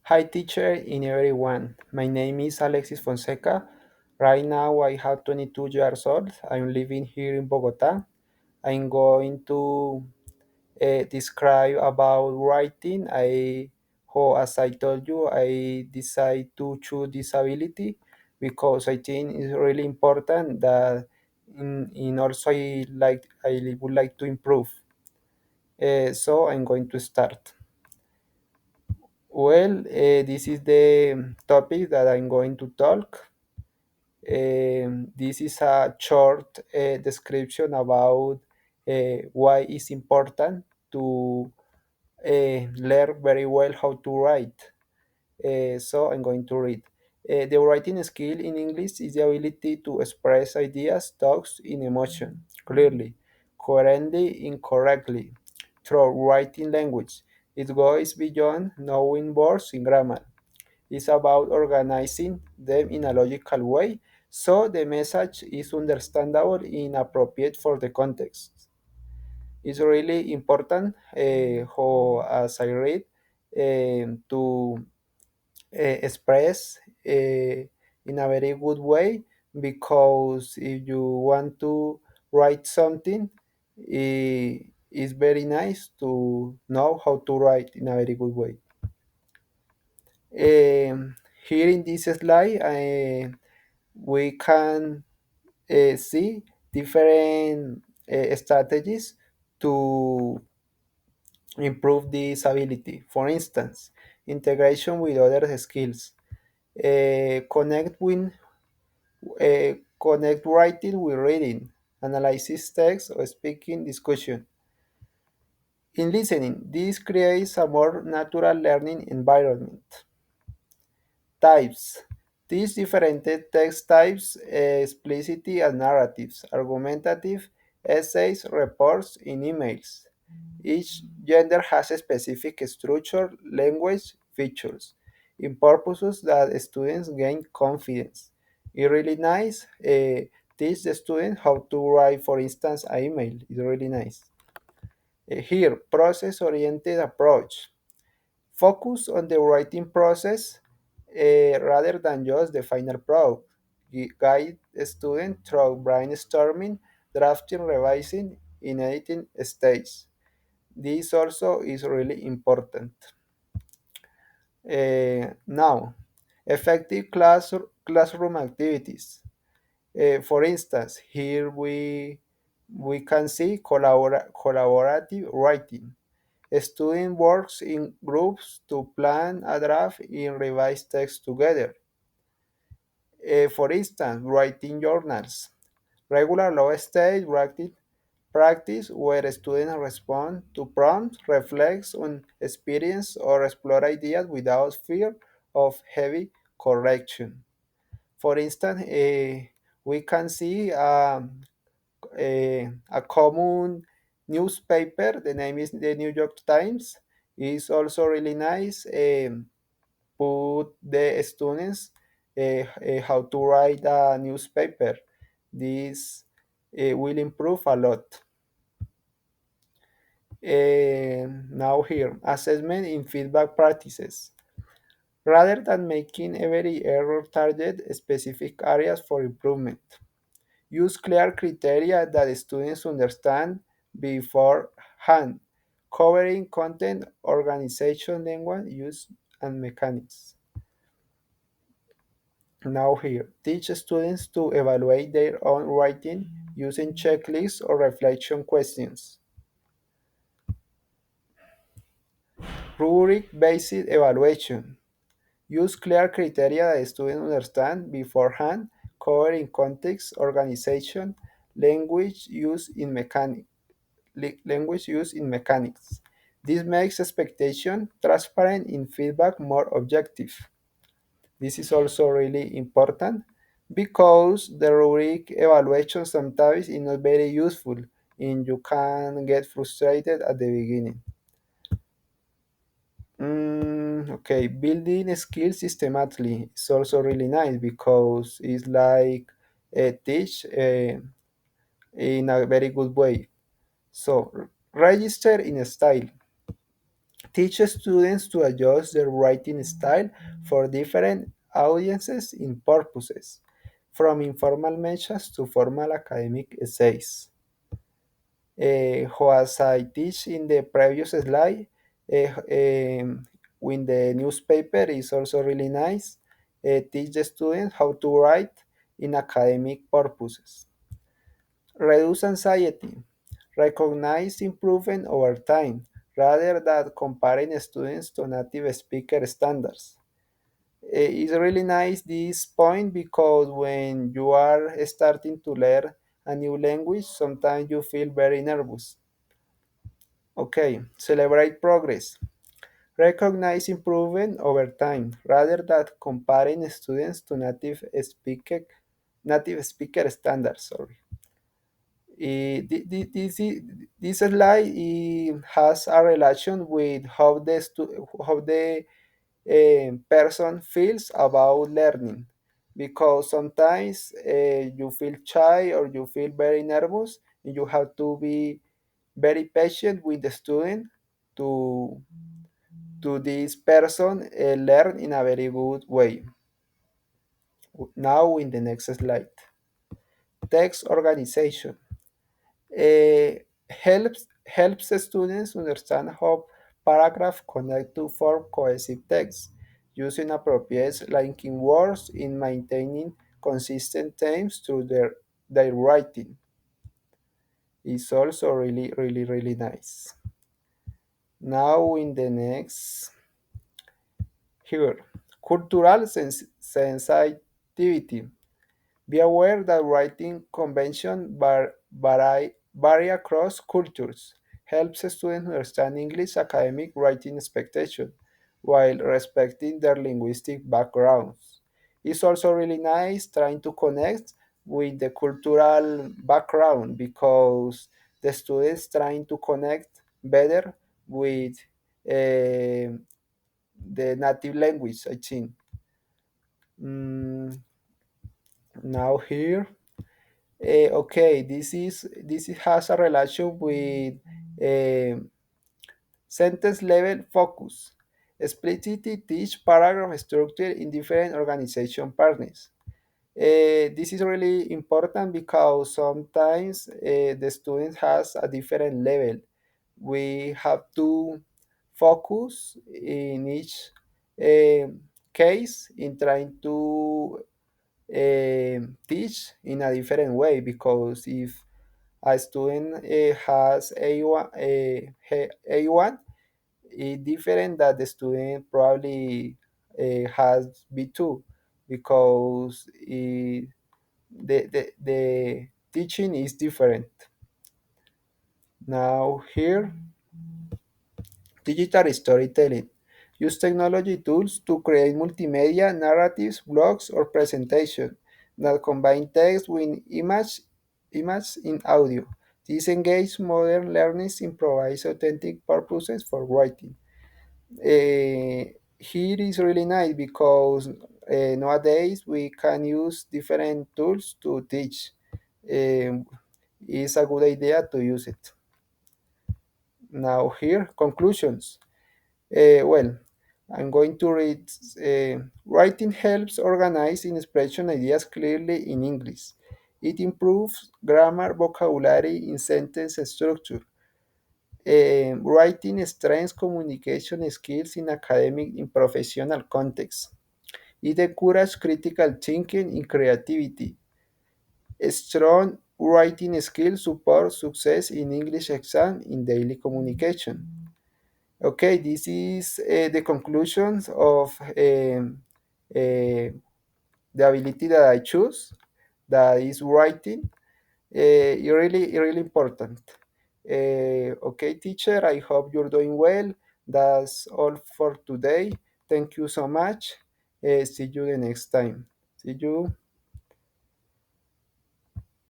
Hi, teacher, and everyone. My name is Alexis Fonseca. Right now, I have 22 years old. I'm living here in Bogota. I'm going to describe about writing. As I told you, I decide to choose disability because I think it's really important that in also I would like to improve. So I'm going to start. Well, this is the topic that I'm going to talk. This is a short description about why it's important to learn very well how to write. So I'm going to read. The writing skill in English is the ability to express ideas, thoughts, and emotion clearly, coherently, incorrectly through writing language. It goes beyond knowing words in grammar. It's about organizing them in a logical way so the message is understandable and appropriate for the context. It's really important how, as I read, to express in a very good way because if you want to write something, it's very nice to know how to write in a very good way. Um, Here in this slide, we can see different strategies to improve this ability. For instance, integration with other skills. Connect with connect writing with reading, analysis text or speaking discussion. In listening, this creates a more natural learning environment. Types. These different text types explicit and narratives, argumentative, essays, reports, and emails. Each gender has a specific structure, language, features, in purposes that students gain confidence. It's really nice. Teach the student how to write, for instance, an email. It's really nice. Here, process-oriented approach. Focus on the writing process rather than just the final product. Guide the student through brainstorming, drafting, revising, in editing stage. This also is really important. Now, effective classroom activities. For instance, here we can see collaborative writing. A student works in groups to plan a draft and revise text together. For instance, writing journals. Regular low stage practice where students respond to prompts, reflect on experience, or explore ideas without fear of heavy correction. For instance, we can see a common newspaper. The name is the New York Times. It's also really nice. Put the students how to write a newspaper. This will improve a lot. Now here, assessment in feedback practices. Rather than making every error target specific areas for improvement, use clear criteria that students understand beforehand, covering content, organization, language use, and mechanics. Now here, teach students to evaluate their own writing using checklists or reflection questions. Rubric-based evaluation. Use clear criteria that students understand beforehand, covering context, organization, language use in mechanics. This makes expectation transparent and feedback more objective. This is also really important because the rubric evaluation sometimes is not very useful and you can get frustrated at the beginning. Okay, building skills systematically is also really nice because it's like teach in a very good way. So, register in style. Teach students to adjust their writing style for different audiences in purposes, from informal mentions to formal academic essays. As I teach in the previous slide, with the newspaper is also really nice. Teach the students how to write in academic purposes. Reduce anxiety. Recognize improvement over time rather than comparing students to native speaker standards. It's really nice this point because when you are starting to learn a new language, sometimes you feel very nervous. Okay, celebrate progress. Recognize improvement over time rather than comparing students to native speaker standards. Sorry. This slide has a relation with how the person feels about learning, because sometimes you feel shy or you feel very nervous, and you have to be very patient with the student to this person learn in a very good way. Now in the next slide, text organization. uh, helps the students understand how paragraphs connect to form cohesive text, using appropriate linking words in maintaining consistent themes through their writing. Is also really, really, really nice. Now in the next here, cultural sensitivity. Be aware that writing conventions vary across cultures. Helps students understand English academic writing expectations while respecting their linguistic backgrounds. It's also really nice trying to connect with the cultural background, because the students trying to connect better with the native language, I think. Mm, Now here. Okay, has a relation with um sentence level focus. Explicitly teach paragraph structure in different organization partners. This is really important because sometimes the student has a different level. We have to focus in each case in trying to teach in a different way, because if a student has A1, it's different that the student probably has B2, because the teaching is different. Now here, digital storytelling. Use technology tools to create multimedia narratives, blogs, or presentations that combine text with image in audio. This engages modern learners and provides authentic purposes for writing. Here is really nice because nowadays we can use different tools to teach. Um, it's a good idea to use it. Now here, conclusions. Well, I'm going to read. Writing helps organize and expression ideas clearly in English. It improves grammar, vocabulary, and sentence structure. Writing strengthens communication skills in academic and professional contexts. It encourages critical thinking and creativity. Strong writing skills support success in English exam in daily communication. Okay, this is the conclusions of the ability that I choose, that is writing. Really important. Okay, teacher, I hope you're doing well. That's all for today. Thank you so much. See you the next time. See you.